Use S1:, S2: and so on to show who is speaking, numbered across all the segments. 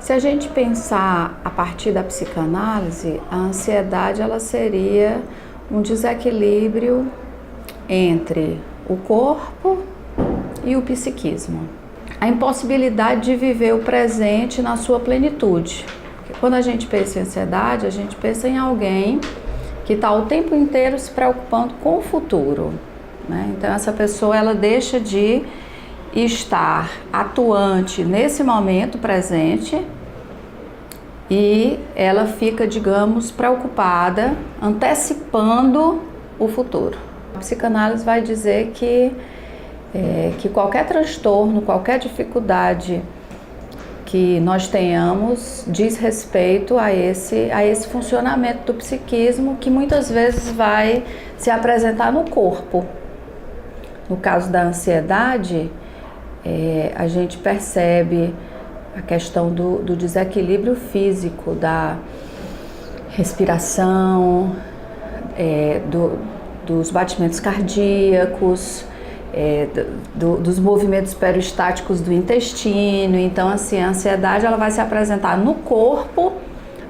S1: Se a gente pensar a partir da psicanálise, a ansiedade ela seria um desequilíbrio entre o corpo e o psiquismo. A impossibilidade de viver o presente na sua plenitude. Porque quando a gente pensa em ansiedade, a gente pensa em alguém que está o tempo inteiro se preocupando com o futuro, né? Então essa pessoa ela deixa de estar atuante nesse momento presente e ela fica, digamos, preocupada, antecipando o futuro. A psicanálise vai dizer que qualquer transtorno, qualquer dificuldade que nós tenhamos diz respeito a esse funcionamento do psiquismo que muitas vezes vai se apresentar no corpo. No caso da ansiedade, a gente percebe a questão do desequilíbrio físico, da respiração, dos batimentos cardíacos, dos movimentos perostáticos do intestino. Então, assim, a ansiedade ela vai se apresentar no corpo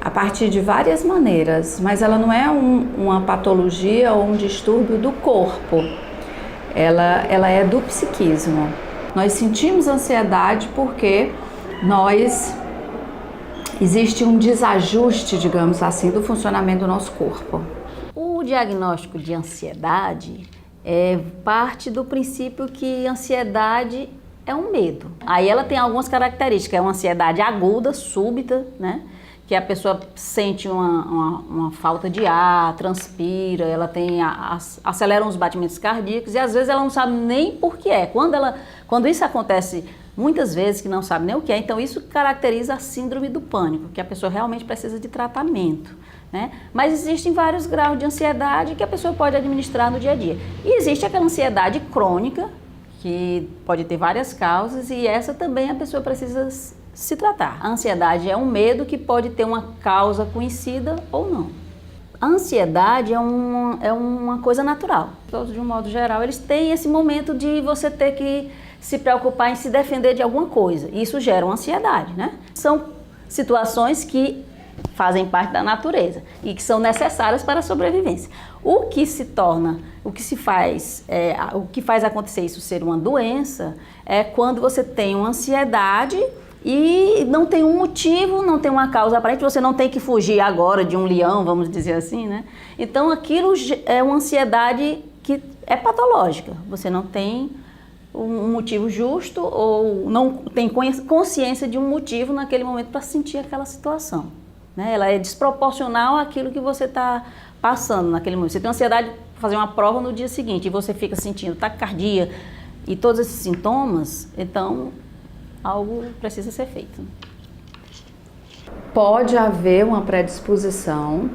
S1: a partir de várias maneiras, mas ela não é uma patologia ou um distúrbio do corpo, ela é do psiquismo. Nós sentimos ansiedade porque existe um desajuste, digamos assim, do funcionamento do nosso corpo.
S2: O diagnóstico de ansiedade parte do princípio que ansiedade é um medo. Aí ela tem algumas características, é uma ansiedade aguda, súbita, né? Que a pessoa sente uma falta de ar, transpira, ela acelera os batimentos cardíacos e às vezes ela não sabe nem por que é. Quando isso acontece muitas vezes que não sabe nem o que é, então isso caracteriza a síndrome do pânico, que a pessoa realmente precisa de tratamento, né? Mas existem vários graus de ansiedade que a pessoa pode administrar no dia a dia. E existe aquela ansiedade crônica, que pode ter várias causas, e essa também a pessoa precisa se tratar. A ansiedade é um medo que pode ter uma causa conhecida ou não. A ansiedade é uma coisa natural. Todos, de um modo geral, eles têm esse momento de você ter que se preocupar em se defender de alguma coisa. Isso gera uma ansiedade, né? São situações que fazem parte da natureza e que são necessárias para a sobrevivência. O que faz acontecer isso ser uma doença é quando você tem uma ansiedade e não tem um motivo, não tem uma causa aparente, você não tem que fugir agora de um leão, vamos dizer assim, né? Então aquilo é uma ansiedade que é patológica, você não tem um motivo justo ou não tem consciência de um motivo naquele momento para sentir aquela situação, né? Ela é desproporcional àquilo que você está passando naquele momento. Você tem ansiedade de fazer uma prova no dia seguinte e você fica sentindo taquicardia e todos esses sintomas, então algo precisa ser feito.
S1: Pode haver uma predisposição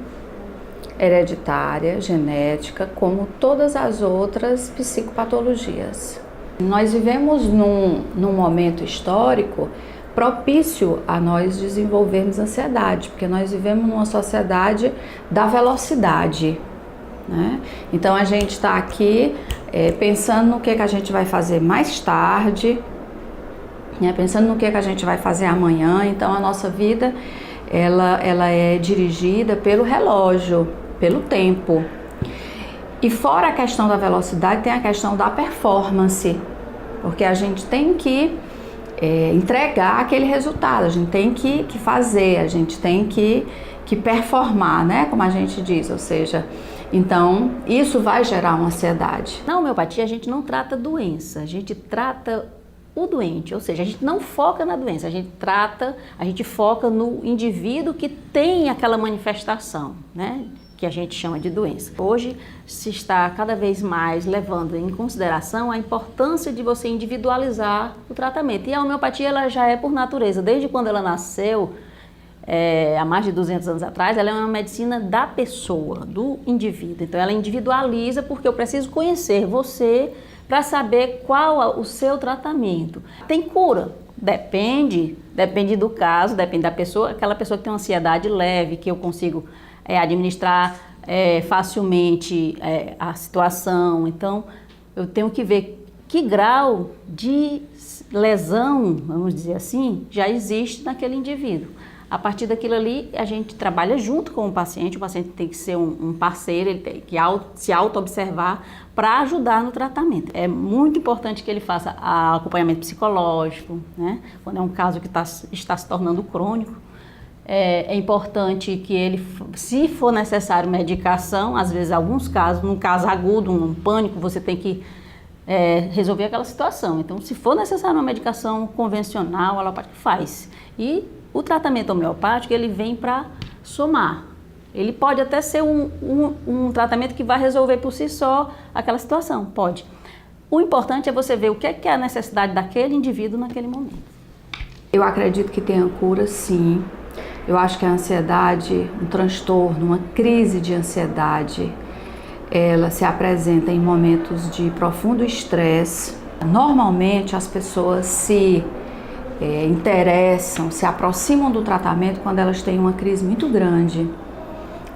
S1: hereditária, genética, como todas as outras psicopatologias. Nós vivemos num momento histórico propício a nós desenvolvermos ansiedade, porque nós vivemos numa sociedade da velocidade, né? Então a gente está aqui pensando no que a gente vai fazer mais tarde, né? Pensando no que a gente vai fazer amanhã. Então a nossa vida ela é dirigida pelo relógio, pelo tempo. E fora a questão da velocidade, tem a questão da performance, porque a gente tem que entregar aquele resultado, a gente tem que fazer, a gente tem que performar, né? Como a gente diz, ou seja, então isso vai gerar uma ansiedade.
S2: Na homeopatia a gente não trata doença, a gente trata o doente, ou seja, a gente não foca na doença, a gente foca no indivíduo que tem aquela manifestação, né? Que a gente chama de doença. Hoje se está cada vez mais levando em consideração a importância de você individualizar o tratamento. E a homeopatia ela já é por natureza, desde quando ela nasceu, há mais de 200 anos atrás, ela é uma medicina da pessoa, do indivíduo. Então ela individualiza porque eu preciso conhecer você para saber qual é o seu tratamento. Tem cura? Depende do caso, depende da pessoa. Aquela pessoa que tem uma ansiedade leve, que eu consigo administrar facilmente a situação. Então, eu tenho que ver que grau de lesão, vamos dizer assim, já existe naquele indivíduo. A partir daquilo ali, a gente trabalha junto com o paciente tem que ser um parceiro, ele tem que se auto-observar para ajudar no tratamento. É muito importante que ele faça acompanhamento psicológico, né? Quando é um caso que está se tornando crônico. É importante que ele, se for necessário medicação, às vezes, alguns casos, num caso agudo, um pânico, você tem que resolver aquela situação. Então, se for necessário uma medicação convencional, alopática, faz. E o tratamento homeopático, ele vem para somar. Ele pode até ser um tratamento que vai resolver por si só aquela situação, pode. O importante é você ver o que é a necessidade daquele indivíduo naquele momento.
S1: Eu acredito que tenha cura, sim. Eu acho que a ansiedade, um transtorno, uma crise de ansiedade, ela se apresenta em momentos de profundo estresse. Normalmente as pessoas se interessam, se aproximam do tratamento quando elas têm uma crise muito grande,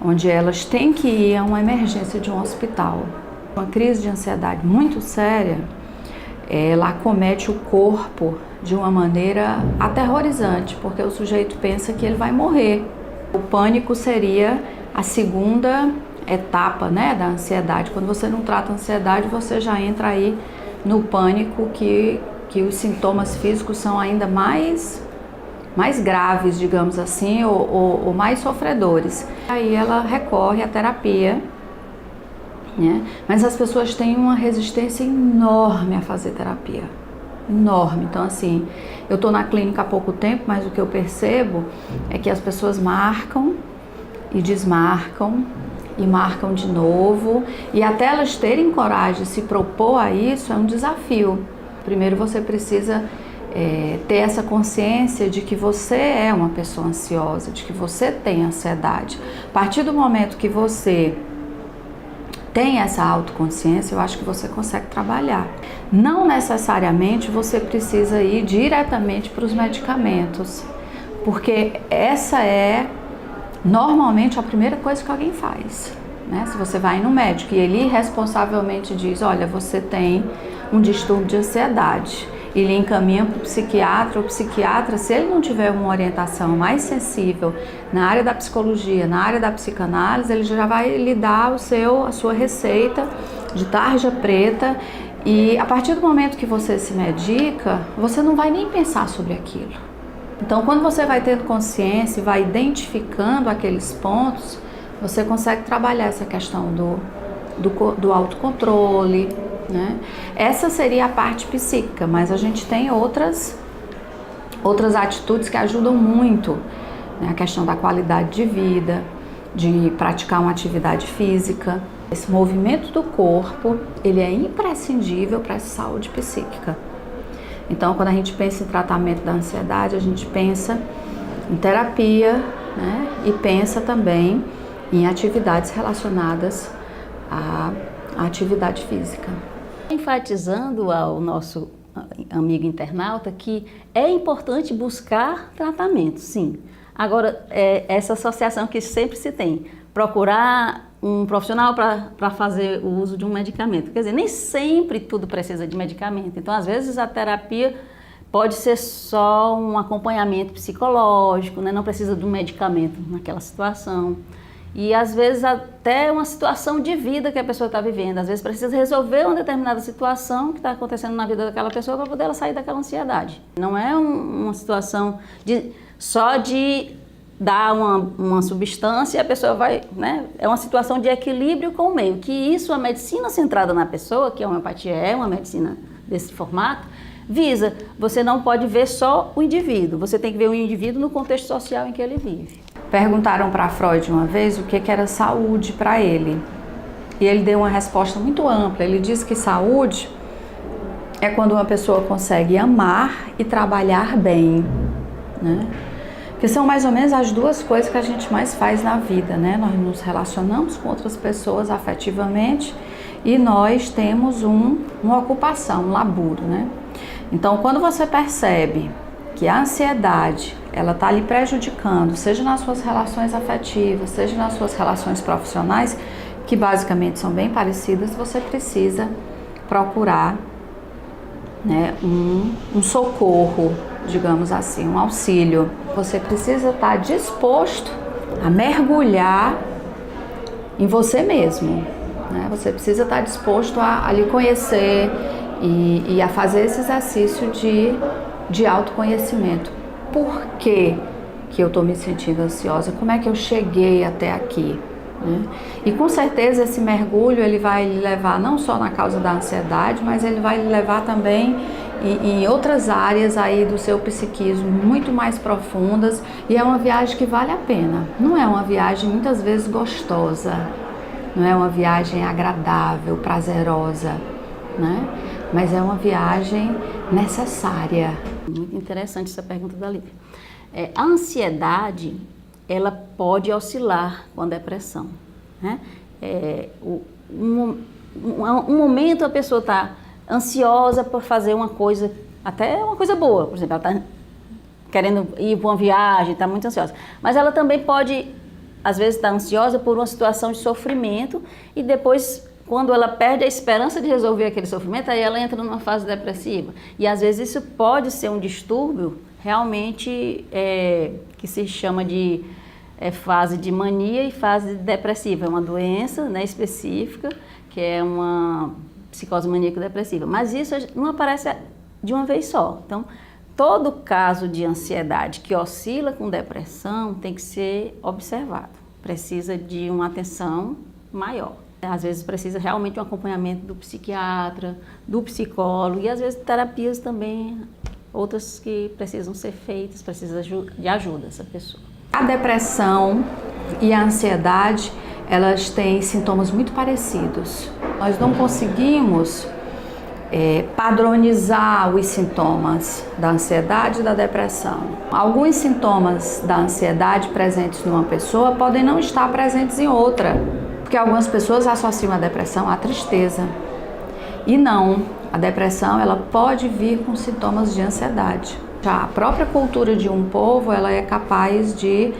S1: onde elas têm que ir a uma emergência de um hospital. Uma crise de ansiedade muito séria, ela acomete o corpo de uma maneira aterrorizante, porque o sujeito pensa que ele vai morrer. O pânico seria a segunda etapa, né, da ansiedade. Quando você não trata a ansiedade, você já entra aí no pânico, que os sintomas físicos são ainda mais graves, digamos assim, ou mais sofredores. Aí ela recorre à terapia, né? Mas as pessoas têm uma resistência enorme a fazer terapia, enorme. Então, assim, eu estou na clínica há pouco tempo, mas o que eu percebo é que as pessoas marcam e desmarcam e marcam de novo, e até elas terem coragem de se propor a isso é um desafio. Primeiro você precisa ter essa consciência de que você é uma pessoa ansiosa, de que você tem ansiedade. A partir do momento que você tem essa autoconsciência, eu acho que você consegue trabalhar. Não necessariamente você precisa ir diretamente para os medicamentos, porque essa é normalmente a primeira coisa que alguém faz, né? Se você vai no médico e ele irresponsavelmente diz, olha, você tem um distúrbio de ansiedade, e lhe encaminha para o psiquiatra, se ele não tiver uma orientação mais sensível na área da psicologia, na área da psicanálise, ele já vai lhe dar a sua receita de tarja preta, e a partir do momento que você se medica, você não vai nem pensar sobre aquilo. Então, quando você vai tendo consciência e vai identificando aqueles pontos, você consegue trabalhar essa questão do autocontrole, né? Essa seria a parte psíquica, mas a gente tem outras atitudes que ajudam muito, né? A questão da qualidade de vida, de praticar uma atividade física. Esse movimento do corpo, ele é imprescindível para a saúde psíquica. Então, quando a gente pensa em tratamento da ansiedade, a gente pensa em terapia, né? E pensa também em atividades relacionadas à atividade física.
S2: Enfatizando ao nosso amigo internauta que é importante buscar tratamento, sim. Agora, essa associação que sempre se tem, procurar um profissional para fazer o uso de um medicamento. Quer dizer, nem sempre tudo precisa de medicamento. Então, às vezes, a terapia pode ser só um acompanhamento psicológico, né? Não precisa de um medicamento naquela situação. E às vezes até uma situação de vida que a pessoa está vivendo. Às vezes precisa resolver uma determinada situação que está acontecendo na vida daquela pessoa para poder ela sair daquela ansiedade. Não é uma situação só de dar uma substância e a pessoa vai, né? É uma situação de equilíbrio com o meio. Que isso, a medicina centrada na pessoa, que a homeopatia é uma medicina desse formato, visa. Você não pode ver só o indivíduo, você tem que ver o indivíduo no contexto social em que ele vive.
S1: Perguntaram para Freud uma vez o que era saúde para ele. E ele deu uma resposta muito ampla. Ele disse que saúde é quando uma pessoa consegue amar e trabalhar bem, né? Que são mais ou menos as duas coisas que a gente mais faz na vida, né? Nós nos relacionamos com outras pessoas afetivamente e nós temos uma ocupação, um laburo, né? Então, quando você percebe que a ansiedade, ela está lhe prejudicando, seja nas suas relações afetivas, seja nas suas relações profissionais, que basicamente são bem parecidas, você precisa procurar né, um socorro, digamos assim, um auxílio. Você precisa estar disposto a mergulhar em você mesmo, né? Você precisa estar disposto a lhe conhecer e a fazer esse exercício de autoconhecimento. Por que eu estou me sentindo ansiosa? Como é que eu cheguei até aqui? Né? E com certeza esse mergulho ele vai lhe levar não só na causa da ansiedade, mas ele vai lhe levar também em outras áreas aí do seu psiquismo muito mais profundas, e é uma viagem que vale a pena. Não é uma viagem muitas vezes gostosa, não é uma viagem agradável, prazerosa, né? Mas é uma viagem necessária.
S2: Muito interessante essa pergunta da Lívia. A ansiedade, ela pode oscilar com a depressão, né? Um momento a pessoa está ansiosa por fazer uma coisa, até uma coisa boa, por exemplo, ela está querendo ir para uma viagem, está muito ansiosa. Mas ela também pode, às vezes, estar ansiosa por uma situação de sofrimento e depois, quando ela perde a esperança de resolver aquele sofrimento, aí ela entra numa fase depressiva. E às vezes isso pode ser um distúrbio realmente que se chama de fase de mania e fase depressiva. É uma doença, né, específica, que é uma psicose maníaco-depressiva. Mas isso não aparece de uma vez só. Então, todo caso de ansiedade que oscila com depressão tem que ser observado. Precisa de uma atenção maior. Às vezes precisa realmente um acompanhamento do psiquiatra, do psicólogo e às vezes terapias também, outras que precisam ser feitas, precisa de ajuda essa pessoa.
S1: A depressão e a ansiedade, elas têm sintomas muito parecidos. Nós não conseguimos padronizar os sintomas da ansiedade e da depressão. Alguns sintomas da ansiedade presentes numa pessoa podem não estar presentes em outra, porque algumas pessoas associam a depressão à tristeza. E não, a depressão ela pode vir com sintomas de ansiedade. Já a própria cultura de um povo ela é capaz de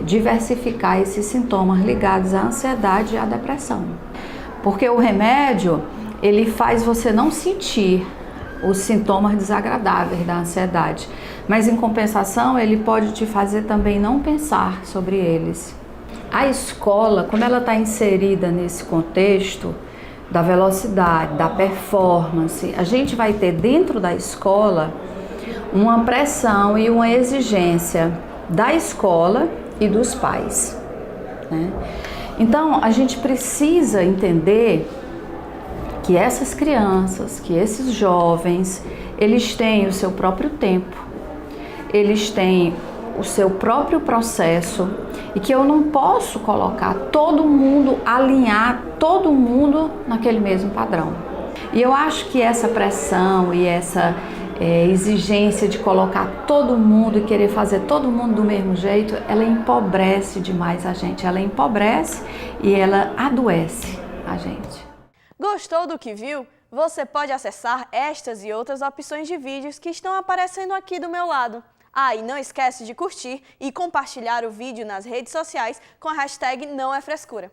S1: diversificar esses sintomas ligados à ansiedade e à depressão. Porque o remédio ele faz você não sentir os sintomas desagradáveis da ansiedade, mas em compensação ele pode te fazer também não pensar sobre eles. A escola, como ela está inserida nesse contexto da velocidade, da performance, a gente vai ter dentro da escola uma pressão e uma exigência da escola e dos pais, né? Então, a gente precisa entender que essas crianças, que esses jovens, eles têm o seu próprio tempo, eles têm o seu próprio processo e que eu não posso colocar todo mundo, alinhar todo mundo naquele mesmo padrão. E eu acho que essa pressão e essa exigência de colocar todo mundo e querer fazer todo mundo do mesmo jeito, ela empobrece demais a gente, ela empobrece e ela adoece a gente.
S3: Gostou do que viu? Você pode acessar estas e outras opções de vídeos que estão aparecendo aqui do meu lado. E não esquece de curtir e compartilhar o vídeo nas redes sociais com a hashtag #NãoÉFrescura.